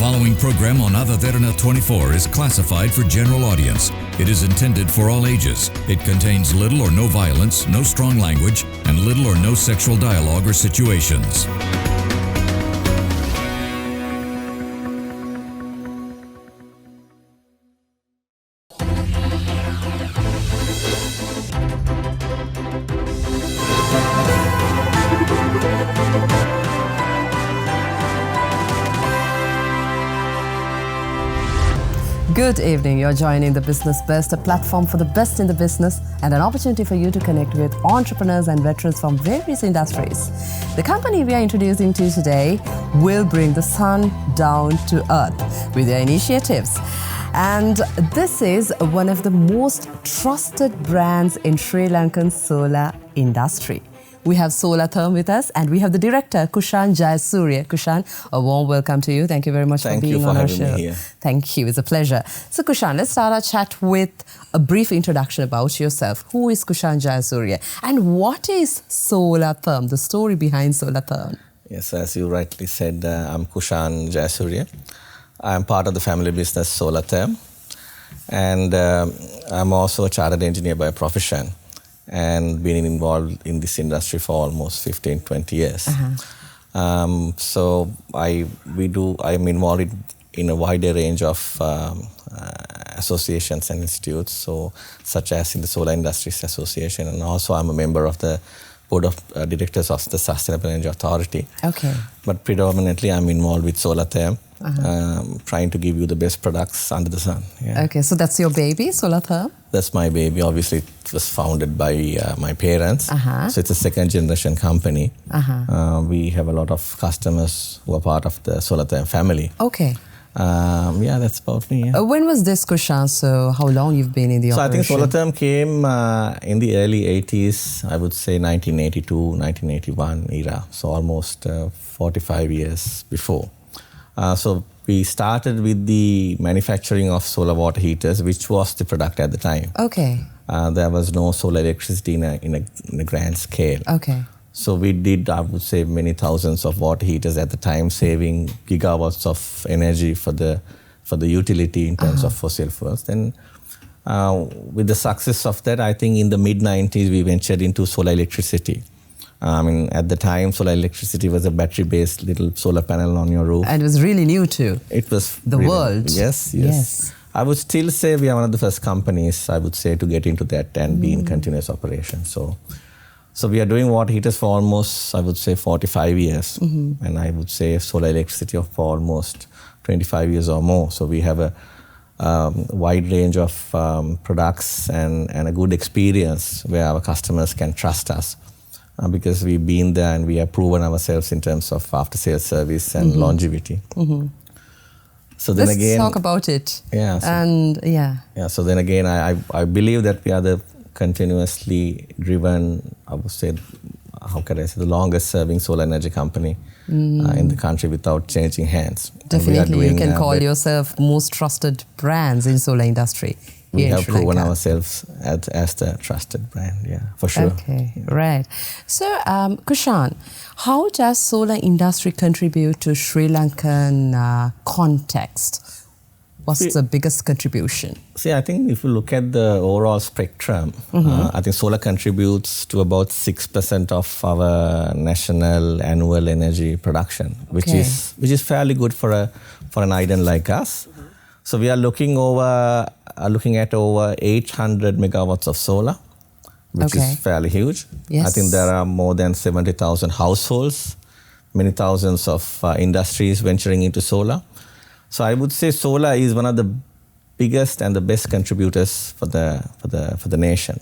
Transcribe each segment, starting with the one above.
following program on Ada Derana 24 is classified for general audience. It is intended for all ages. It contains little or no violence, no strong language, and little or no sexual dialogue or situations. Good evening. You're joining The Business Best, a platform for the best in the business and an opportunity for you to connect with entrepreneurs and veterans from various industries. The company we are introducing to you today will bring the sun down to earth with their initiatives. And this is one of the most trusted brands in Sri Lankan solar industry. We have Solar Therm with us, and we have the director, Kushan Jayasuriya. Kushan, a warm welcome to you. Thank you very much for being on our show. Thank you for having me here. Thank you. It's a pleasure. So, Kushan, let's start our chat with a brief introduction about yourself. Who is Kushan Jayasuriya, and what is Solar Therm, the story behind Solar Therm? Yes, as you rightly said, I'm Kushan Jayasuriya. I'm part of the family business Solar Therm, and I'm also a chartered engineer by profession, and been involved in this industry for almost 15-20 years. So I'm involved in a wider range of associations and institutes, so such as in the Solar Industries Association, and also I'm a member of the board of directors of the Sustainable Energy Authority. Okay. But predominantly I'm involved with Solar Therm, trying to give you the best products under the sun. Yeah. Okay, so that's your baby, Solar Therm? That's my baby. Obviously, it was founded by my parents. So it's a second generation company. We have a lot of customers who are part of the Solar Therm family. Okay. Yeah, that's about me. Yeah. When was this, Kushan? So how long you've been in the operation? I think Solar Therm came in the early 80s, I would say 1982, 1981 era. So almost 45 years before. So we started with the manufacturing of solar water heaters, which was the product at the time. Okay. There was no solar electricity in a grand scale. Okay. So we did, I would say, many thousands of water heaters at the time, saving gigawatts of energy for the utility in terms of fossil fuels. Then with the success of that, I think in the mid-90s, we ventured into solar electricity. At the time, solar electricity was a battery-based little solar panel on your roof. And it was really new too. It was the really, world. Yes. I would still say we are one of the first companies, I would say, to get into that and be in continuous operation. So we are doing water heaters for almost, I would say, 45 years. And I would say solar electricity for almost 25 years or more. So we have a wide range of products and a good experience where our customers can trust us. Because we've been there and we have proven ourselves in terms of after-sales service and longevity. So then Let's talk about it. Yeah. So then again, I believe that we are the continuously driven, I would say, the longest serving solar energy company in the country without changing hands. Definitely, you can call yourself most trusted brands in solar industry. We have proven ourselves as the trusted brand, for sure. Okay, right. So, Kushan, how does solar industry contribute to Sri Lankan context? What's the biggest contribution? See, I think if you look at the overall spectrum, I think solar contributes to about 6% of our national annual energy production, which is fairly good for an island like us. So we are looking at over 800 megawatts of solar, which is fairly huge. Yes. I think there are more than 70,000 households, many thousands of industries venturing into solar. So I would say solar is one of the biggest and the best contributors for the nation.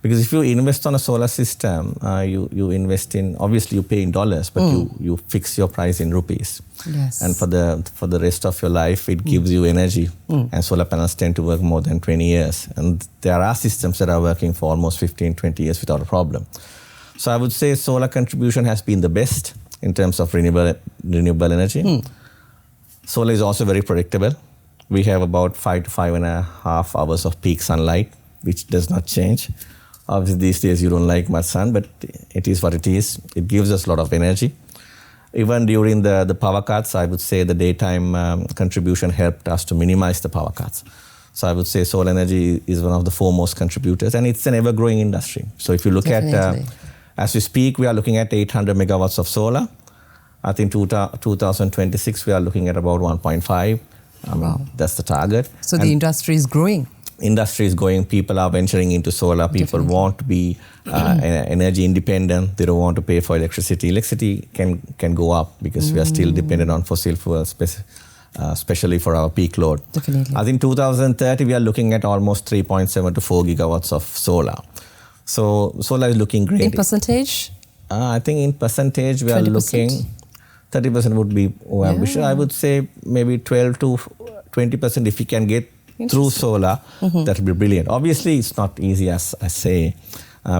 Because if you invest on a solar system, you invest in, obviously you pay in dollars, but you fix your price in rupees. Yes. And for the rest of your life, it gives you energy. And solar panels tend to work more than 20 years. And there are systems that are working for almost 15, 20 years without a problem. So I would say solar contribution has been the best in terms of renewable energy. Solar is also very predictable. We have about 5 to 5.5 hours of peak sunlight, which does not change. Obviously, these days you don't like much sun, but it is what it is. It gives us a lot of energy. even during the power cuts, I would say the daytime contribution helped us to minimize the power cuts. So I would say solar energy is one of the foremost contributors, and it's an ever-growing industry. So if you look at, as we speak, we are looking at 800 megawatts of solar. I think 2026, we are looking at about 1.5. That's the target. So the industry is growing. Industry is going. People are venturing into solar. People want to be energy independent. They don't want to pay for electricity. Electricity can go up because we are still dependent on fossil fuels, especially for our peak load. Definitely. I think 2030, we are looking at almost 3.7 to 4 gigawatts of solar. So solar is looking great. In percentage? I think in percentage, we 20%? are looking, 30% would be ambitious. I would say maybe 12 to 20% if we can get through solar, that would be brilliant. Obviously, it's not easy, as I say.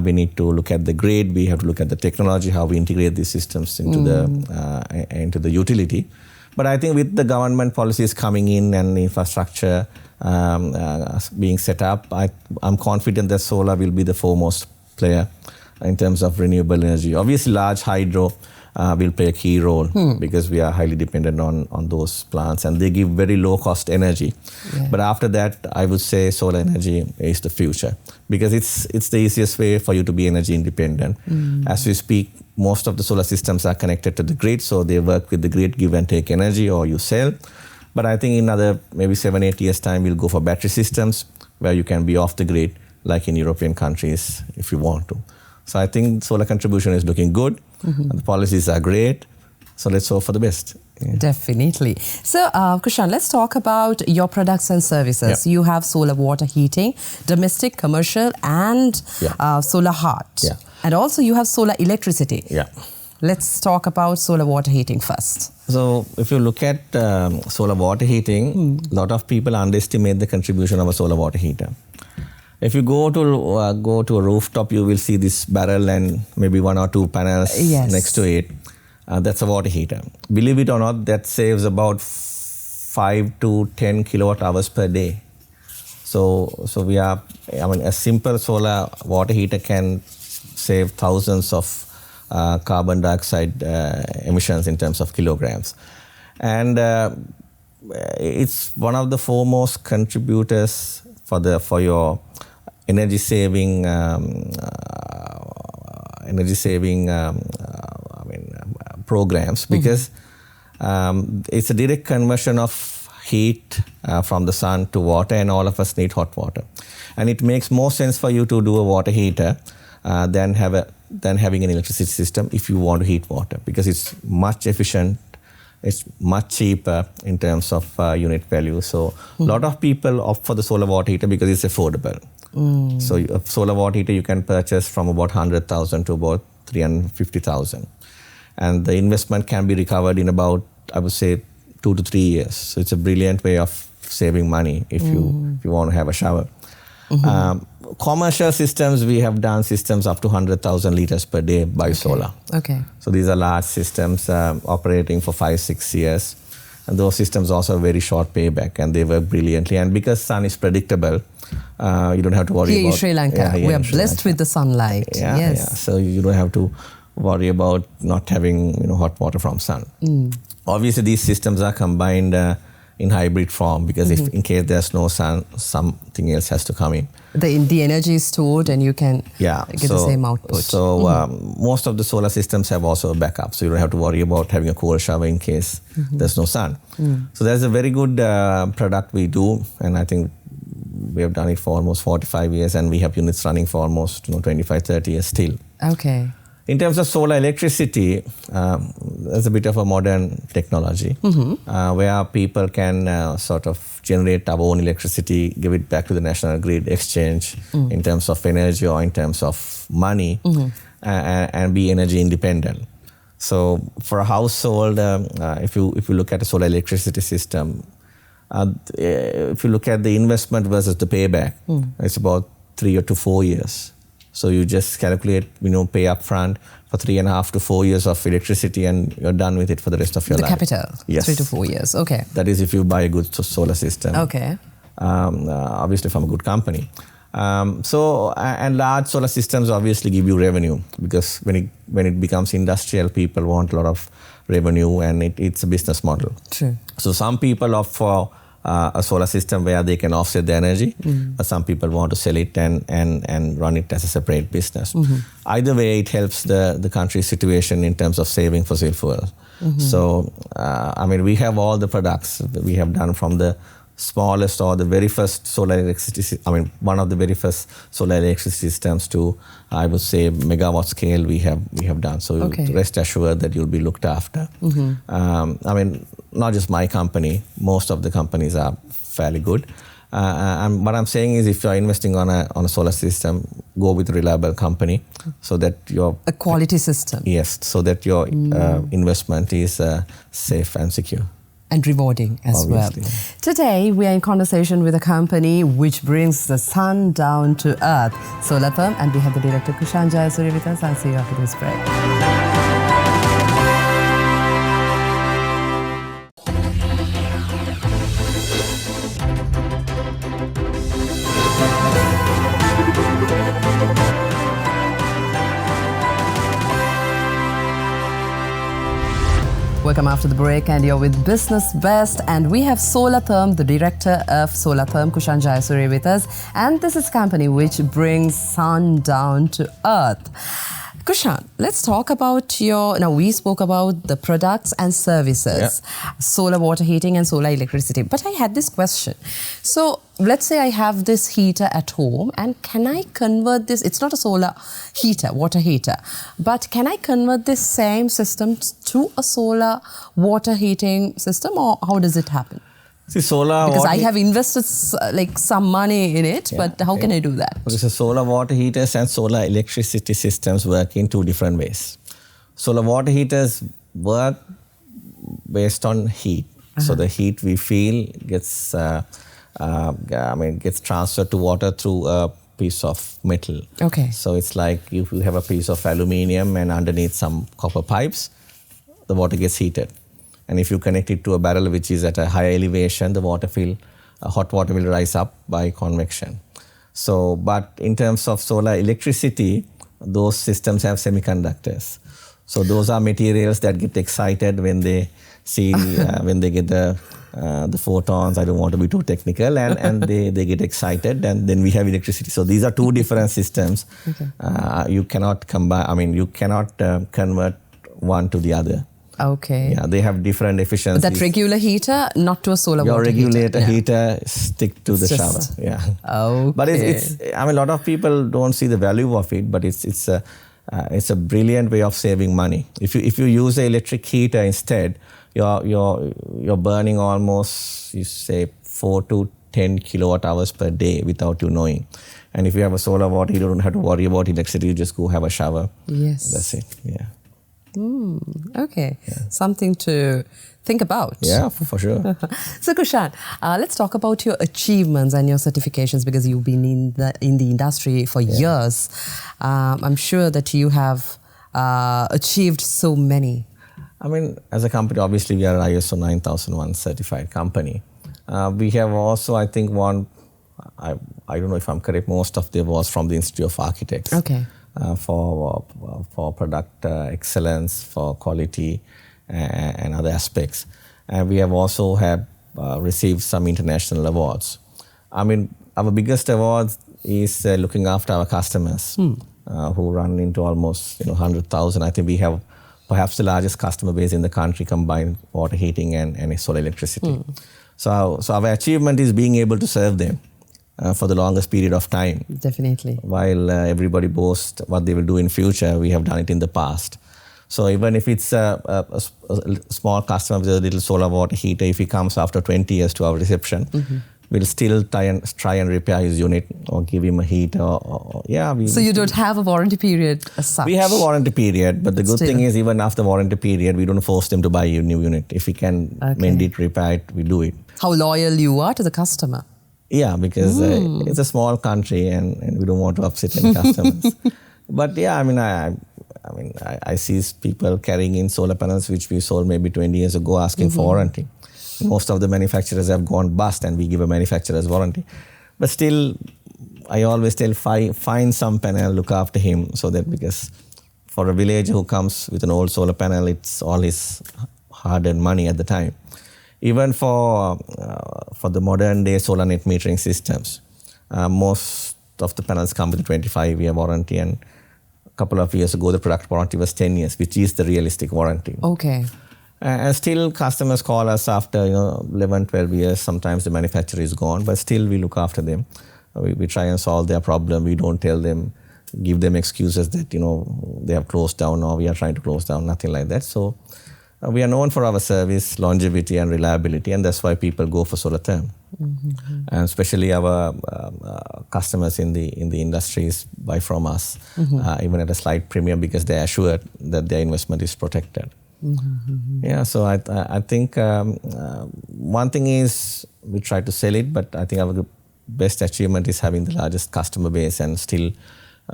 We need to look at the grid. We have to look at the technology, how we integrate these systems into the utility. But I think with the government policies coming in and infrastructure being set up, I'm confident that solar will be the foremost player in terms of renewable energy. Obviously, large hydro will play a key role because we are highly dependent on those plants, and they give very low cost energy. Yeah. But after that, I would say solar energy is the future because it's the easiest way for you to be energy independent. As we speak, most of the solar systems are connected to the grid, so they work with the grid, give and take energy, or you sell. But I think in another maybe 7-8 years time, we'll go for battery systems where you can be off the grid, like in European countries, if you want to. So I think solar contribution is looking good. And the policies are great. So let's hope for the best. Yeah. Definitely. So Kushan, let's talk about your products and services. You have solar water heating, domestic, commercial, and solar heat. And also you have solar electricity. Let's talk about solar water heating first. So if you look at solar water heating, a lot of people underestimate the contribution of a solar water heater. If you go to a rooftop, you will see this barrel and maybe 1 or 2 panels next to it. That's a water heater. Believe it or not, that saves about 5 to 10 kilowatt hours per day. So a simple solar water heater can save thousands of carbon dioxide emissions in terms of kilograms. And it's one of the foremost contributors for your energy saving programs because it's a direct conversion of heat from the sun to water, and all of us need hot water. And it makes more sense for you to do a water heater than having an electricity system if you want to heat water, because it's much efficient. It's much cheaper in terms of unit value. So a lot of people opt for the solar water heater because it's affordable. So a solar water heater you can purchase from about 100,000 to about 350,000. And the investment can be recovered in about, I would say, 2 to 3 years. So it's a brilliant way of saving money if you want to have a shower. Commercial systems, we have done systems up to 100,000 liters per day by solar. So these are large systems operating for 5-6 years. And those systems also have very short payback, and they work brilliantly. And because sun is predictable, you don't have to worry about... Here in Sri Lanka, we are blessed with the sunlight. So you don't have to worry about not having hot water from sun. Obviously, these systems are combined in hybrid form because if in case there's no sun, something else has to come in. The energy is stored and you can get the same output. So most of the solar systems have also a backup, so you don't have to worry about having a cold shower in case there's no sun. So that's a very good product we do, and I think we have done it for almost 45 years, and we have units running for almost 25-30 years still. In terms of solar electricity, there's a bit of a modern technology where people can sort of generate our own electricity, give it back to the national grid, exchange in terms of energy or in terms of money, and be energy independent. So for a household, if you look at a solar electricity system, if you look at the investment versus the payback, it's about 3 to 4 years. So you just calculate, pay up front for 3.5 to 4 years of electricity, and you're done with it for the rest of your life. The capital, 3 to 4 years, That is if you buy a good solar system. Obviously from a good company. And large solar systems obviously give you revenue, because when it becomes industrial, people want a lot of revenue, and it's a business model. True. So some people opt for a solar system where they can offset the energy, but some people want to sell it and run it as a separate business. Either way, it helps the country's situation in terms of saving fossil fuel. So, we have all the products. We have done from the smallest or the very first solar electricity, one of the very first solar electricity systems to, I would say, megawatt scale we have done. So rest assured that you'll be looked after. Not just my company, most of the companies are fairly good. And what I'm saying is, if you're investing on a solar system, go with a reliable company, so that a quality system. Yes, so that your investment is safe and secure. And rewarding as Obviously. well. Today, we are in conversation with a company which brings the sun down to earth, Solar Therm, and we have the director Kushan Jayasuriya with us. I'll see you after this break. Welcome after the break, and you're with Business Best, and we have Solar Therm, the director of Solar Therm, Kushan Jayasuriya, with us, and this is a company which brings sun down to earth. Kushan, let's talk about we spoke about the products and services, solar water heating and solar electricity. But I had this question. So let's say I have this heater at home, and can I convert this? It's not a solar heater, water heater, but can I convert this same system to a solar water heating system, or how does it happen? See, solar because water I have invested some money in it, but how can I do that? So solar water heaters and solar electricity systems work in two different ways. Solar water heaters work based on heat. So the heat we feel gets transferred to water through a piece of metal. Okay. So it's like if you have a piece of aluminium and underneath some copper pipes, the water gets heated. And if you connect it to a barrel which is at a higher elevation, the hot water will rise up by convection. So, but in terms of solar electricity, those systems have semiconductors. So those are materials that get excited when they see, when they get the photons. I don't want to be too technical, and they get excited, and then we have electricity. So these are two different systems. You cannot combine. You cannot convert one to the other. Okay. Yeah, they have different efficiencies. That regular heater, not to a solar water heater. Your regulator heater stick to the shower. Yeah. Okay. But it's a lot of people don't see the value of it, but it's a brilliant way of saving money. If you use an electric heater instead, you're burning almost, you say, 4 to 10 kilowatt hours per day without you knowing. And if you have a solar water, you don't have to worry about electricity. You just go have a shower. Yes. That's it. Yeah. Okay. Yeah. Something to think about. Yeah, for sure. So Kushan, let's talk about your achievements and your certifications, because you've been in the industry for years. I'm sure that you have achieved so many. As a company, obviously we are an ISO 9001 certified company. We have also, I think, won, I don't know if I'm correct, most of the awards from the Institute of Architects. Okay. For product excellence, for quality, and other aspects. And we have also received some international awards. Our biggest award is looking after our customers, who run into almost 100,000. I think we have perhaps the largest customer base in the country, combined water heating and solar electricity. So our achievement is being able to serve them for the longest period of time. Definitely. While everybody boasts what they will do in future, we have done it in the past. So even if it's a small customer with a little solar water heater, if he comes after 20 years to our reception, we'll still try and repair his unit or give him a heater. So you don't have a warranty period as such? We have a warranty period, but the good thing is, even after warranty period, we don't force them to buy a new unit. If we can mend it, repair it, we do it. How loyal you are to the customer. Yeah, because it's a small country, and we don't want to upset any customers. But yeah, I see people carrying in solar panels which we sold maybe 20 years ago, asking for warranty. Most of the manufacturers have gone bust, and we give a manufacturer's warranty. But still, I always tell, find some panel, look after him, so that because for a villager who comes with an old solar panel, it's all his hard-earned money at the time. Even for the modern day solar net metering systems, most of the panels come with a 25-year warranty, and a couple of years ago the product warranty was 10 years, which is the realistic warranty. Okay. And still customers call us after 11, 12 years. Sometimes the manufacturer is gone, but still we look after them. We try and solve their problem. We don't tell them, give them excuses that they have closed down or we are trying to close down, nothing like that. So we are known for our service, longevity and reliability, and that's why people go for Solar Therm. Mm-hmm. And especially our customers in the industries buy from us, even at a slight premium, because they are assured that their investment is protected. Mm-hmm. Yeah, so I think one thing is we try to sell it, but I think our best achievement is having the largest customer base, and still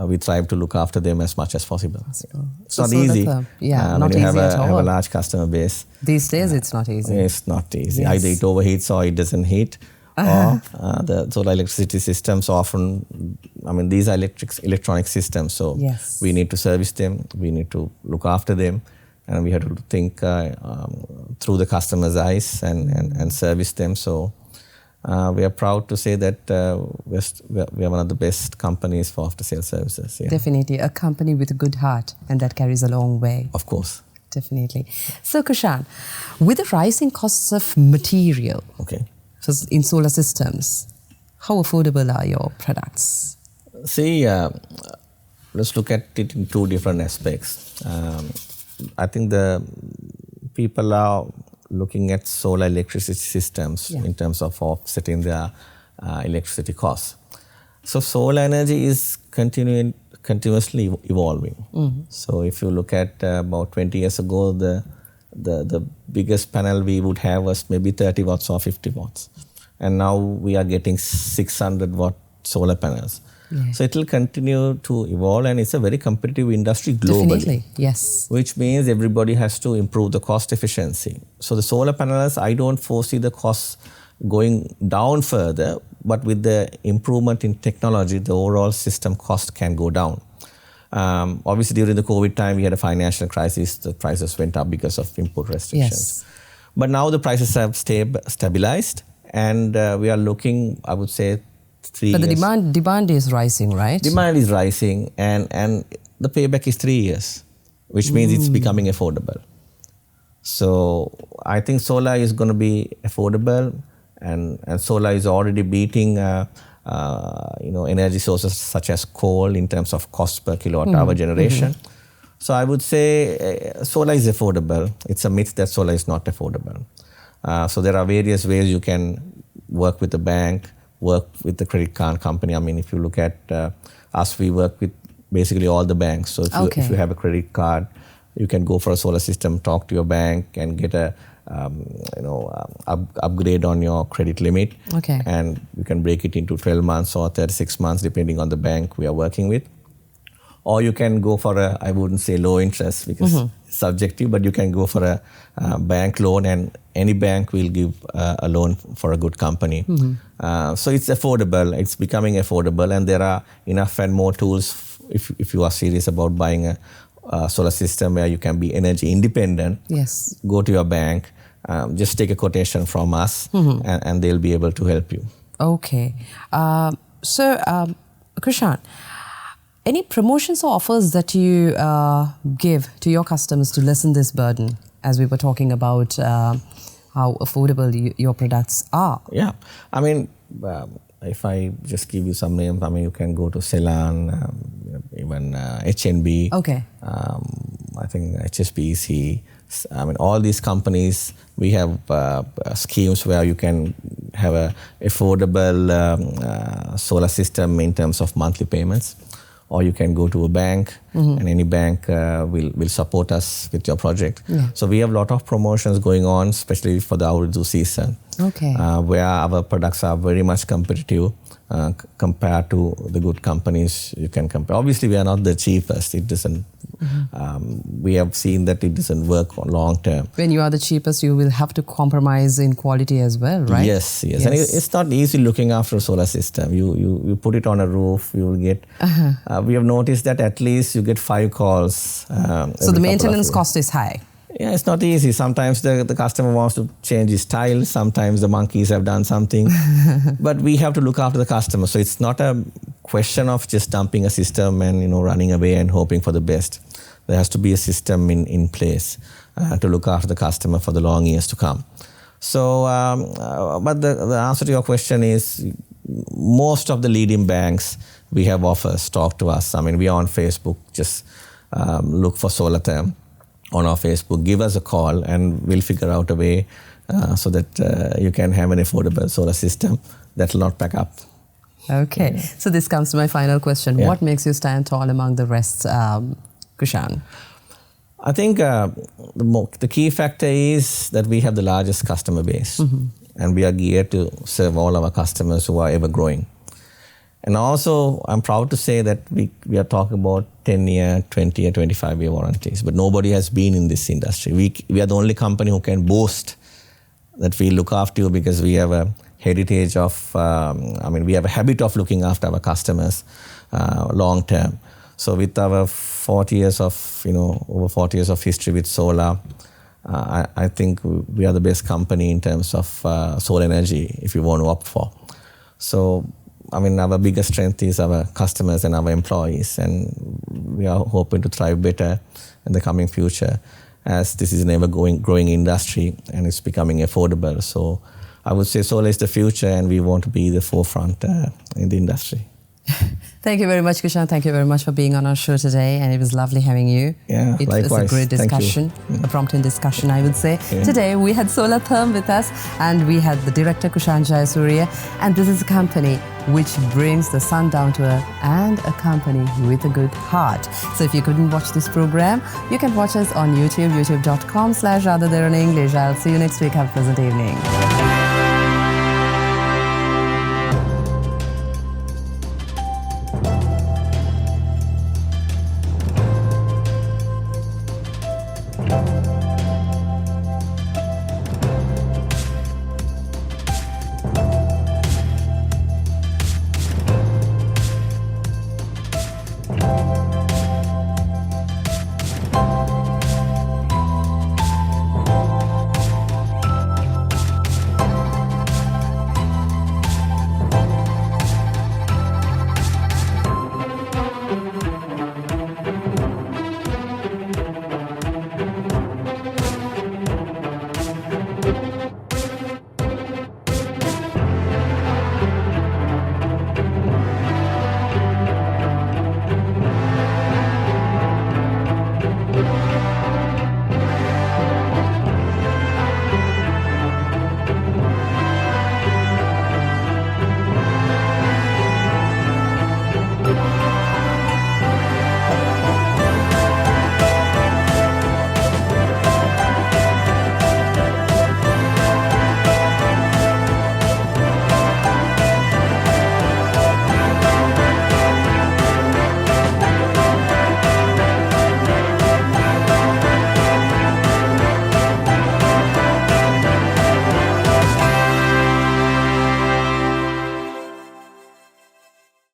we strive to look after them as much as possible. It's not easy. Not easy at all. Have a large customer base. These days, it's not easy. It's not easy. Yes. Either it overheats or it doesn't heat. Or the solar electricity systems often, these are electronic systems, so yes. we need to service them, we need to look after them, and we have to think through the customer's eyes and service them. So we are proud to say that we are one of the best companies for after-sales services. Yeah. Definitely, a company with a good heart, and that carries a long way. Of course. Definitely. So Kushan, with the rising costs of material in solar systems, how affordable are your products? See, let's look at it in two different aspects. I think the people are looking at solar electricity systems in terms of offsetting their electricity costs. So solar energy is continuously evolving. Mm-hmm. So if you look at about 20 years ago, the biggest panel we would have was maybe 30 watts or 50 watts. And now we are getting 600 watt solar panels. Yeah. So it will continue to evolve, and it's a very competitive industry globally. Definitely, yes. Which means everybody has to improve the cost efficiency. So the solar panels, I don't foresee the costs going down further, but with the improvement in technology, the overall system cost can go down. Obviously, during the COVID time, we had a financial crisis. The prices went up because of import restrictions. Yes. But now the prices have stabilized, and we are looking, I would say, 3 years. But the demand is rising, right? Demand is rising, and the payback is 3 years, which means it's becoming affordable. So I think solar is going to be affordable, and solar is already beating energy sources such as coal in terms of cost per kilowatt hour generation. Mm-hmm. So I would say solar is affordable. It's a myth that solar is not affordable. So there are various ways you can work with the bank, work with the credit card company. If you look at us, we work with basically all the banks. So if you have a credit card, you can go for a solar system, talk to your bank, and get a upgrade on your credit limit. Okay. And you can break it into 12 months or 36 months, depending on the bank we are working with. Or you can go for I wouldn't say low interest because it's subjective, but you can go for a bank loan, and any bank will give a loan for a good company. Mm-hmm. So it's affordable, it's becoming affordable, and there are enough and more tools if you are serious about buying a solar system where you can be energy independent. Yes. Go to your bank, just take a quotation from us, and they'll be able to help you. Okay. So, Kushan, any promotions or offers that you give to your customers to lessen this burden, as we were talking about how affordable your products are? Yeah. If I just give you some names, you can go to Ceylon, even HNB. Okay. I think HSBC. All these companies, we have schemes where you can have a affordable solar system in terms of monthly payments. Or you can go to a bank, and any bank will support us with your project. Yeah. So we have a lot of promotions going on, especially for the Urdu season, where our products are very much competitive. compared to the good companies you can compare. Obviously, we are not the cheapest. It doesn't. We have seen that it doesn't work on long term. When you are the cheapest, you will have to compromise in quality as well, right? Yes. And it's not easy looking after a solar system. You put it on a roof, you will get. We have noticed that at least you get 5 calls. So the maintenance cost is high. Yeah, it's not easy. Sometimes the customer wants to change his style. Sometimes the monkeys have done something. But we have to look after the customer. So it's not a question of just dumping a system and running away and hoping for the best. There has to be a system in place to look after the customer for the long years to come. So, but the answer to your question is most of the leading banks, we have offers, talk to us. I mean, we are on Facebook. Just look for Solar Therm on our Facebook, give us a call and we'll figure out a way so that you can have an affordable solar system that will not pack up. Okay, so this comes to my final question. Yeah. What makes you stand tall among the rest, Kushan? I think the key factor is that we have the largest customer base and we are geared to serve all our customers who are ever growing. And also, I'm proud to say that we are talking about 10-year, 20-year, 25-year warranties, but nobody has been in this industry. We are the only company who can boast that we look after you because we have a heritage of, we have a habit of looking after our customers long term. So with our 40 years of, over 40 years of history with solar, I think we are the best company in terms of solar energy if you want to opt for. So, our biggest strength is our customers and our employees, and we are hoping to thrive better in the coming future as this is an ever-growing industry and it's becoming affordable. So I would say solar is the future and we want to be the forefront in the industry. Thank you very much, Kushan. Thank you very much for being on our show today, and it was lovely having you. Yeah, it likewise. was a great discussion, a prompting discussion, I would say. Yeah. Today we had Solar Therm with us, and we had the director Kushan Jayasuriya, and this is a company which brings the sun down to earth and a company with a good heart. So if you couldn't watch this program, you can watch us on YouTube, youtube.com/Derana English. I'll see you next week. Have a pleasant evening.